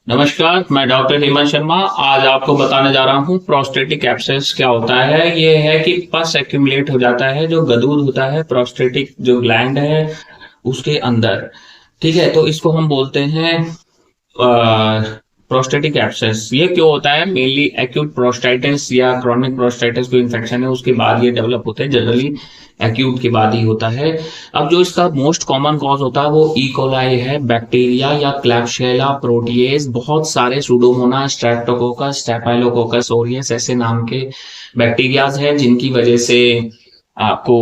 नमस्कार, मैं डॉक्टर हेमंत शर्मा। आज आपको बताने जा रहा हूँ प्रोस्टेटिक एब्सेस क्या होता है। ये है कि पस एक्यूमुलेट हो जाता है, जो गदूद होता है प्रोस्टेटिक जो ग्लैंड है उसके अंदर। ठीक है, तो इसको हम बोलते हैं प्रोस्टेटिक एब्सेस। ये क्यों होता है? मेनली एक्यूट प्रोस्टाइटिस या क्रॉनिक प्रोस्टाइटिस कोई इन्फेक्शन है उसके बाद ये डेवलप होते हैं। जनरली एक्यूट के बाद ही होता है। अब जो इसका मोस्ट कॉमन कॉज होता है वो ई कोलाई है, बैक्टीरिया या क्लैब्सिएला प्रोटीएज, बहुत सारे सुडोमोनास, स्ट्रेप्टोकोकस, स्टेफाइलोकोकस ओरियस ऐसे नाम के बैक्टीरियाज हैं जिनकी वजह से आपको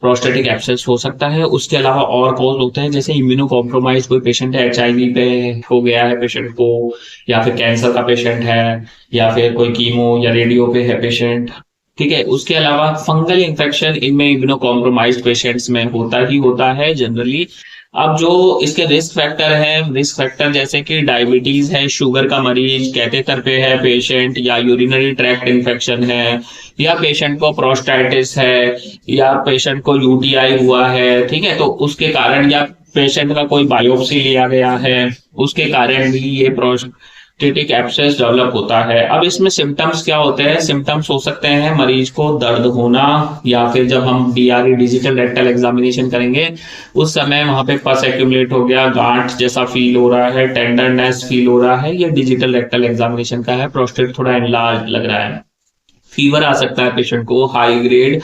प्रोस्टेटिक एब्सेस हो सकता है। उसके अलावा और कॉज होते हैं, जैसे इम्यूनो कॉम्प्रोमाइज कोई पेशेंट है, एचआईवी पे हो गया है पेशेंट को, या फिर कैंसर का पेशेंट है, या फिर कोई कीमो या रेडियो पे है पेशेंट। ठीक है, उसके अलावा फंगल इन्फेक्शन इनमें इम्यूनो कॉम्प्रोमाइज पेशेंट्स में होता ही होता है जनरली। अब जो इसके रिस्क फैक्टर है, रिस्क फैक्टर जैसे कि डायबिटीज है, शुगर का मरीज, कैथेटर पे है पेशेंट, या यूरिनरी ट्रैक्ट इन्फेक्शन है, या पेशेंट को प्रोस्टाइटिस है, या पेशेंट को यूटीआई हुआ है। ठीक है, तो उसके कारण, या पेशेंट का कोई बायोप्सी लिया गया है उसके कारण भी ये प्रोस्टेटिक एब्सेस डेवलप होता है। अब इसमें सिम्टम्स क्या होते हैं? सिम्टम्स हो सकते हैं मरीज को दर्द होना, या फिर जब हम डीआरई डिजिटल रेक्टल एग्जामिनेशन करेंगे उस समय वहां पे पस एक्यूमुलेट हो गया, गांठ जैसा फील हो रहा है, टेंडरनेस फील हो रहा है, ये डिजिटल रेक्टल एग्जामिनेशन का है। प्रोस्टेट थोड़ा एनलार्ज लग रहा है। फीवर आ सकता है पेशेंट को, हाई ग्रेड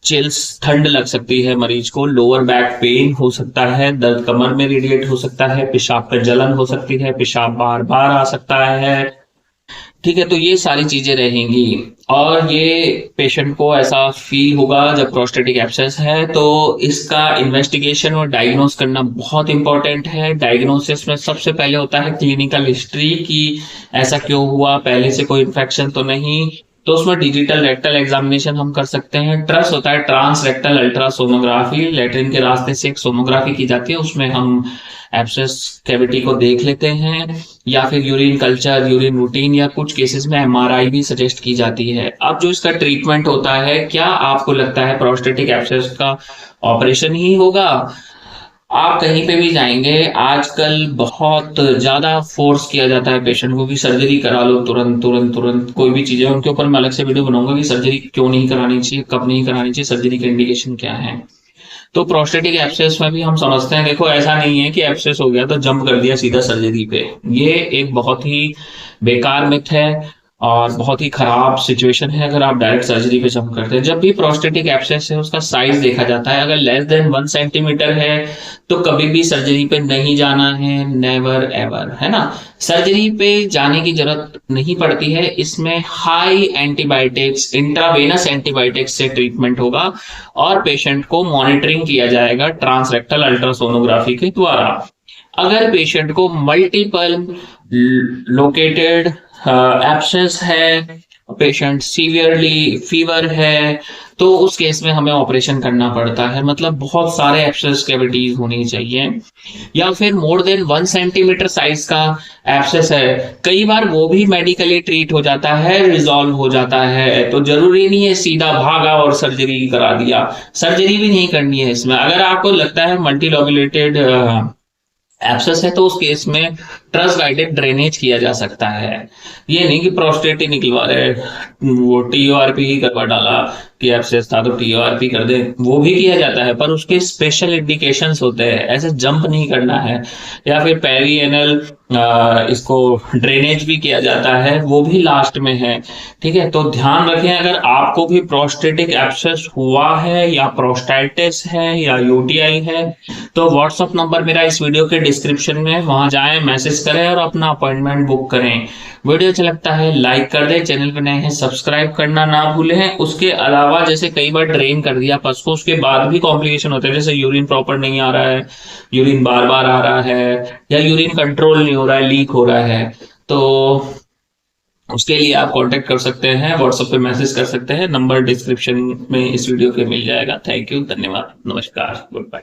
चिल्स, ठंड लग सकती है मरीज को, लोअर बैक पेन हो सकता है, दर्द कमर में रेडिएट हो सकता है, पेशाब पे जलन हो सकती है, पेशाब बार बार आ सकता है। ठीक है, तो ये सारी चीजें रहेंगी। और ये पेशेंट को ऐसा फील होगा जब प्रोस्टेटिक एब्सेस है, तो इसका इन्वेस्टिगेशन और डायग्नोस करना बहुत इंपॉर्टेंट है। डायग्नोसिस में सबसे पहले होता है क्लिनिकल हिस्ट्री की ऐसा क्यों हुआ, पहले से कोई इन्फेक्शन तो नहीं। तो उसमें डिजिटल रेक्टल एग्जामिनेशन हम कर सकते हैं। ट्रस होता है ट्रांस रेक्टल अल्ट्रासोनोग्राफी, लेटरिन के रास्ते से एक सोनोग्राफी की जाती है, उसमें हम एब्सेस कैविटी को देख लेते हैं। या फिर यूरिन कल्चर, यूरिन रूटीन, या कुछ केसेस में एमआरआई भी सजेस्ट की जाती है। अब जो इसका ट्रीटमेंट होता है, क्या आपको लगता है प्रोस्टेटिक एब्सेस का ऑपरेशन ही होगा? आप कहीं पे भी जाएंगे आजकल बहुत ज्यादा फोर्स किया जाता है पेशेंट को कि सर्जरी करा लो तुरंत तुरंत तुरंत। कोई भी चीजें उनके ऊपर मैं अलग से वीडियो बनाऊंगा कि सर्जरी क्यों नहीं करानी चाहिए, कब नहीं करानी चाहिए, सर्जरी के इंडिकेशन क्या है। तो प्रोस्टेटिक एब्सेस में भी हम समझते हैं, देखो ऐसा नहीं है कि एब्सेस हो गया तो जंप कर दिया सीधा सर्जरी पे। ये एक बहुत ही बेकार मिथ है और बहुत ही खराब सिचुएशन है अगर आप डायरेक्ट सर्जरी पे जंप करते हैं। जब भी प्रोस्टेटिक एब्सेस है उसका साइज देखा जाता है, अगर लेस देन 1 सेंटीमीटर है तो कभी भी सर्जरी पे नहीं जाना है, नेवर एवर, है ना। सर्जरी पे जाने की जरूरत नहीं पड़ती है। इसमें हाई एंटीबायोटिक्स, इंट्रावेनस एंटीबायोटिक्स से ट्रीटमेंट होगा और पेशेंट को मॉनिटरिंग किया जाएगा ट्रांसरेक्टल अल्ट्रासोनोग्राफी के द्वारा। अगर पेशेंट को मल्टीपल लोकेटेड एब्सेस है, पेशेंट सीवियरली फीवर है, तो उस केस में हमें ऑपरेशन करना पड़ता है। मतलब बहुत सारे एब्सेस कैविटीज होनी चाहिए। या फिर मोर देन 1 सेंटीमीटर साइज का एब्सेस है, कई बार वो भी मेडिकली ट्रीट हो जाता है, रिजॉल्व हो जाता है। तो जरूरी नहीं है सीधा भागा और सर्जरी करा दिया, सर्जरी भी नहीं करनी है इसमें। अगर आपको लगता है मल्टीलोब्युलेटेड एब्सेस है तो उस केस में ट्रस गाइडेड ड्रेनेज किया जा सकता है। ये नहीं कि प्रोस्टेट ही निकलवा रहे, वो टीओआरपी ही करवा डाला कि एब्सेस था तो टीओआरपी कर दे, वो भी किया जाता है पर उसके स्पेशल इंडिकेशंस होते हैं, ऐसे जंप नहीं करना है। या फिर पेरिएनल इसको ड्रेनेज भी किया जाता है, वो भी लास्ट में है। ठीक है, तो ध्यान रखें, अगर आपको भी प्रोस्टेटिक एब्सेस हुआ है या प्रोस्टाइटिस है या यूटीआई है तो व्हाट्सएप नंबर मेरा इस वीडियो के डिस्क्रिप्शन में, वहां जाएं, मैसेज करें और अपना अपॉइंटमेंट बुक करें। वीडियो अच्छा लगता है लाइक कर दें, चैनल पर नए हैं सब्सक्राइब करना ना भूलें। उसके अलावा जैसे कई बार ड्रेन कर दिया पस को, उसके बाद भी कॉम्प्लिकेशन होते हैं, जैसे यूरिन प्रॉपर नहीं आ रहा है, यूरिन बार बार आ रहा है, या यूरिन कंट्रोल नहीं हो रहा है, लीक हो रहा है, तो उसके लिए आप कांटेक्ट कर सकते हैं, व्हाट्सएप पे मैसेज कर सकते हैं। नंबर डिस्क्रिप्शन में इस वीडियो के मिल जाएगा। थैंक यू, धन्यवाद, नमस्कार, गुड बाय।